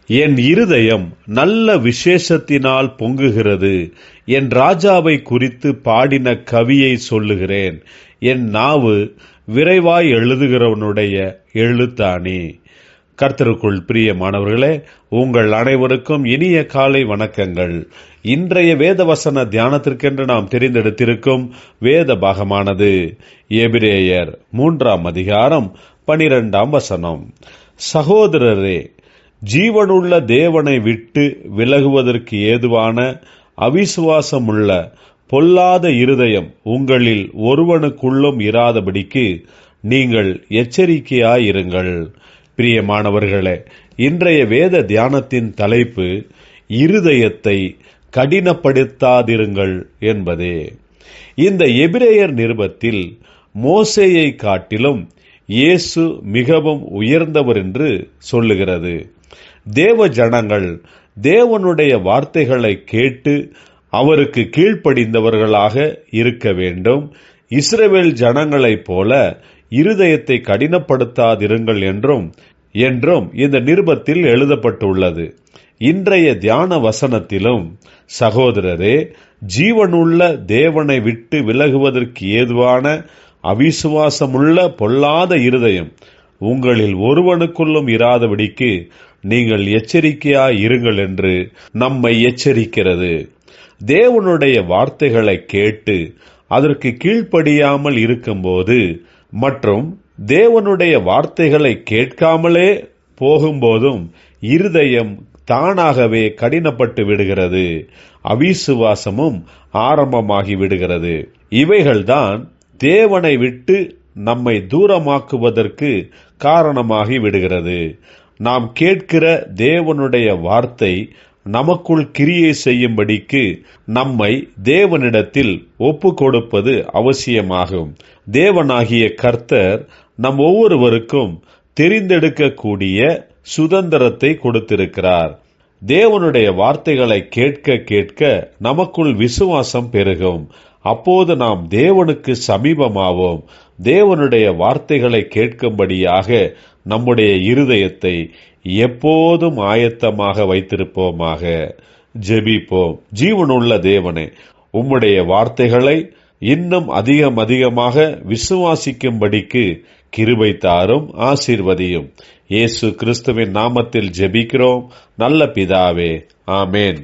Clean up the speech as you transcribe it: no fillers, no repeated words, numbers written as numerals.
என் இருதயம் நல்ல விசேஷத்தினால் பொங்குகிறது. என் ராஜாவை குறித்து பாடின கவியை சொல்லுகிறேன். என் நாவு விரைவாய் எழுதுகிறவனுடைய எழுத்தாணி. கர்த்தருக்குள் பிரியமானவர்களே, உங்கள் அனைவருக்கும் இனிய காலை வணக்கங்கள். இன்றைய வேத வசன தியானத்திற்கென்று நாம் தெரிந்தெடுத்திருக்கும் வேத பாகமானது எபிரேயர் 3ஆம் அதிகாரம் 12ஆம் வசனம். சகோதரரே, ஜீவனுள்ள தேவனை விட்டு விலகுவதற்கு ஏதுவான அவிசுவாசமுள்ள பொல்லாத இருதயம் உங்களில் ஒருவனுக்குள்ளும் இராதபடிக்கு நீங்கள் எச்சரிக்கையாயிருங்கள். பிரியமானவர்களே, இன்றைய வேத தியானத்தின் தலைப்பு இருதயத்தை கடினப்படுத்தாதிருங்கள் என்பதே. இந்த எபிரேயர் நிருபத்தில் மோசேயை காட்டிலும் இயேசு மிகவும் உயர்ந்தவர் என்று சொல்லுகிறது. தேவ ஜனங்கள் தேவனுடைய வார்த்தைகளை கேட்டு அவருக்கு கீழ்ப்படிந்தவர்களாக இருக்க வேண்டும். இஸ்ரவேல் ஜனங்களைப் போல இருதயத்தை கடினப்படுத்தாதிருங்கள் என்றும் இந்த நிருபத்தில் எழுதப்பட்டுள்ளது. இன்றைய தியான வசனத்திலும், சகோதரரே, ஜீவனுள்ள தேவனை விட்டு விலகுவதற்கு ஏதுவான அவிசுவாசமுள்ள பொல்லாத இருதயம் உங்களில் ஒருவனுக்குள்ளும் இராதபடிக்கு நீங்கள் எச்சரிக்கையாயிருங்கள் என்று நம்மை எச்சரிக்கிறது. தேவனுடைய வார்த்தைகளை கேட்டு அதற்கு கீழ்ப்படியாமல் இருக்கும்போது மற்றும் தேவனுடைய வார்த்தைகளை கேட்காமலே போகும்போதும் இருதயம் தானாகவே கடினப்பட்டு விடுகிறது. அவிசுவாசமும் ஆரம்பமாகி விடுகிறது. இவைகள்தான் தேவனை விட்டு நம்மை தூரமாக்குவதற்கு காரணமாகி விடுகிறது. நாம் கேட்கிற தேவனுடைய வார்த்தை நமக்குள் கிரியை செய்யும்படிக்கு நம்மை தேவனிடத்தில் ஒப்பு கொடுப்பது அவசியமாகும். தேவனாகிய கர்த்தர் நம் ஒவ்வொருவருக்கும் தெரிந்தெடுக்கக்கூடிய சுதந்திரத்தை கொடுத்திருக்கிறார். தேவனுடைய வார்த்தைகளை கேட்க கேட்க நமக்குள் விசுவாசம் பெருகும். அப்போது நாம் தேவனுக்கு சமீபமாவோம். தேவனுடைய வார்த்தைகளை கேட்கும்படியாக நம்முடைய இருதயத்தை எப்போதும் ஆயத்தமாக வைத்திருப்போமாக. ஜெபிப்போம். ஜீவனுள்ள தேவனே, உம்முடைய வார்த்தைகளை இன்னும் அதிகமாக விசுவாசிக்கும்படிக்கு கிருபை தாரும், ஆசீர்வதியும். இயேசு கிறிஸ்துவின் நாமத்தில் ஜெபிக்கிறோம் நல்ல பிதாவே, ஆமேன்.